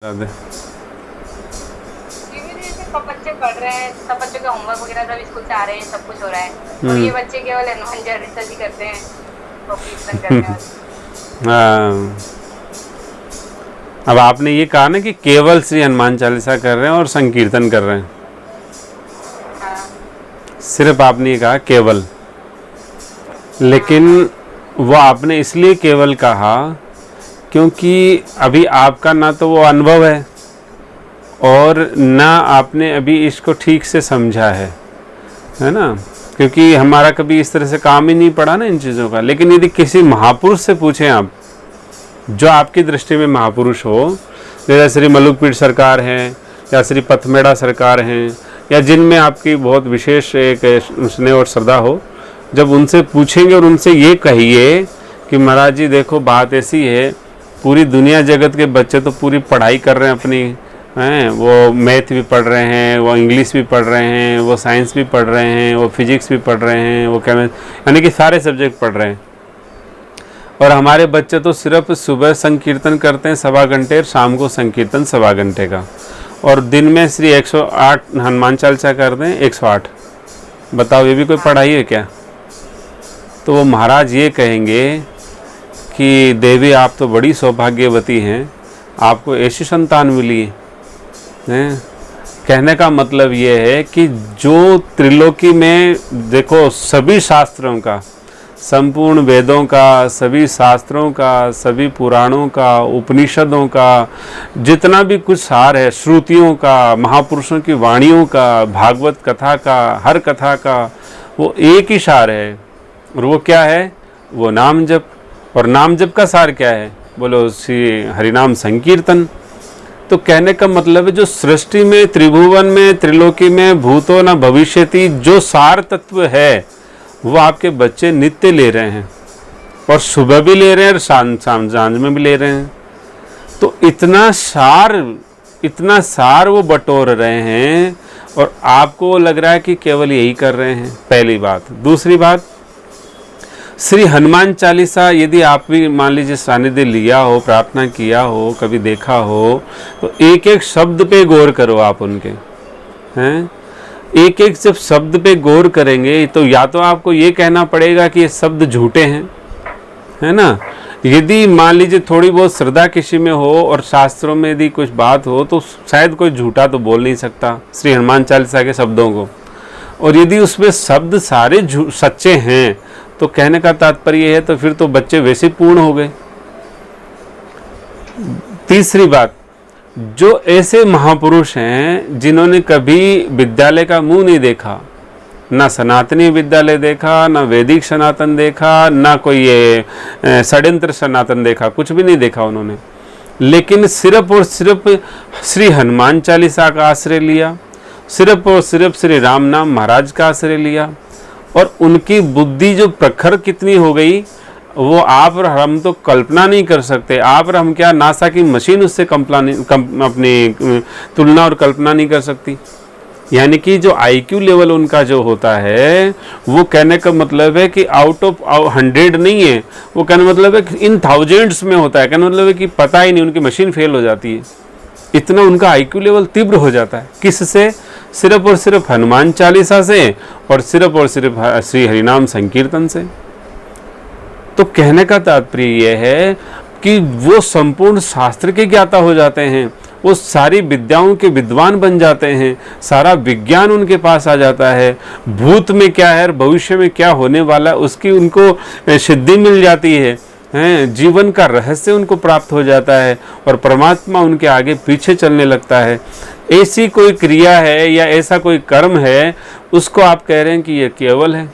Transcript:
दे। सब बच्चे पढ़ रहे हैं, सब बच्चों के होमवर्क वगैरह सब स्कूल से आ रहे हैं, सब कुछ हो रहा है और ये बच्चे केवल हनुमान चालीसा ही करते हैं, तो कीर्तन करने वाले। हाँ, अब आपने ये कहा ना कि केवल श्री हनुमान चालीसा कर रहे हैं और संकीर्तन कर रहे हैं। हाँ, सिर्फ आपने ये कहा केवल, लेकिन वो आपने इसलिए केवल कहा क्योंकि अभी आपका ना तो वो अनुभव है और ना आपने अभी इसको ठीक से समझा है ना, क्योंकि हमारा कभी इस तरह से काम ही नहीं पड़ा ना इन चीज़ों का। लेकिन यदि किसी महापुरुष से पूछें आप, जो आपकी दृष्टि में महापुरुष हो, जैसे श्री मलुकपीठ सरकार हैं या श्री पथमेड़ा सरकार हैं, या जिनमें आपकी बहुत विशेष एक स्नेह और श्रद्धा हो, जब उनसे पूछेंगे और उनसे ये कहिए कि महाराज जी देखो बात ऐसी है, पूरी दुनिया जगत के बच्चे तो पूरी पढ़ाई कर रहे हैं अपनी, हैं वो मैथ भी पढ़ रहे हैं, वो इंग्लिश भी पढ़ रहे हैं, वो साइंस भी पढ़ रहे हैं, वो फिजिक्स भी पढ़ रहे हैं, वो केमिस्ट्री, यानी कि सारे सब्जेक्ट पढ़ रहे हैं, और हमारे बच्चे तो सिर्फ सुबह संकीर्तन करते हैं 1.25 घंटे, शाम को संकीर्तन 1.25 घंटे का, और दिन में श्री 108 हनुमान चालीसा करते हैं 108। बताओ ये भी कोई पढ़ाई है क्या? तो वो महाराज ये कहेंगे कि देवी आप तो बड़ी सौभाग्यवती हैं, आपको ऐसी संतान मिली है। कहने का मतलब ये है कि जो त्रिलोकी में देखो सभी शास्त्रों का, संपूर्ण वेदों का, सभी शास्त्रों का, सभी पुराणों का, उपनिषदों का, जितना भी कुछ सार है, श्रुतियों का, महापुरुषों की वाणियों का, भागवत कथा का, हर कथा का, वो एक ही सार है, और वो क्या है? वो नाम जप। और नाम जप का सार क्या है? बोलो श्री हरिनाम संकीर्तन। तो कहने का मतलब है जो सृष्टि में, त्रिभुवन में, त्रिलोकी में, भूतो न भविष्यति, जो सार तत्व है वो आपके बच्चे नित्य ले रहे हैं, और सुबह भी ले रहे हैं और शाम सांझ में भी ले रहे हैं। तो इतना सार वो बटोर रहे हैं, और आपको लग रहा है कि केवल यही कर रहे हैं। पहली बात। दूसरी बात, श्री हनुमान चालीसा यदि आप भी मान लीजिए सानिध्य लिया हो, प्रार्थना किया हो, कभी देखा हो, तो एक एक शब्द पे गौर करो आप उनके, हैं? एक एक जब शब्द पे गौर करेंगे तो या तो आपको ये कहना पड़ेगा कि ये शब्द झूठे हैं, है ना। यदि मान लीजिए थोड़ी बहुत श्रद्धा किसी में हो और शास्त्रों में यदि कुछ बात हो तो शायद कोई झूठा तो बोल नहीं सकता श्री हनुमान चालीसा के शब्दों को। और यदि उसमें शब्द सारे सच्चे हैं तो कहने का तात्पर्य है तो फिर तो बच्चे वैसे पूर्ण हो गए। तीसरी बात, जो ऐसे महापुरुष हैं जिन्होंने कभी विद्यालय का मुंह नहीं देखा, ना सनातनी विद्यालय देखा, ना वैदिक सनातन देखा, ना कोई ये षड्यंत्र सनातन देखा, कुछ भी नहीं देखा उन्होंने, लेकिन सिर्फ और सिर्फ श्री हनुमान चालीसा का आश्रय लिया, सिर्फ और सिर्फ श्री राम नाम महाराज का आश्रय लिया, और उनकी बुद्धि जो प्रखर कितनी हो गई वो आप और हम तो कल्पना नहीं कर सकते। आप और हम क्या, नासा की मशीन उससे अपनी तुलना और कल्पना नहीं कर सकती। यानी कि जो आईक्यू लेवल उनका जो होता है वो कहने का मतलब है कि आउट ऑफ 100 नहीं है, वो कहने का मतलब है कि इन थाउजेंड्स में होता है। कहने मतलब है कि पता ही नहीं, उनकी मशीन फेल हो जाती है, इतना उनका आईक्यू लेवल तीव्र हो जाता है। किससे? सिर्फ और सिर्फ हनुमान चालीसा से, और सिर्फ और सिर्फ श्री हरिनाम संकीर्तन से। तो कहने का तात्पर्य यह है कि वो संपूर्ण शास्त्र के ज्ञाता हो जाते हैं, वो सारी विद्याओं के विद्वान बन जाते हैं, सारा विज्ञान उनके पास आ जाता है, भूत में क्या है और भविष्य में क्या होने वाला है उसकी उनको सिद्धि मिल जाती है, जीवन का रहस्य उनको प्राप्त हो जाता है, और परमात्मा उनके आगे पीछे चलने लगता है। ऐसी कोई क्रिया है या ऐसा कोई कर्म है उसको आप कह रहे हैं कि ये केवल है।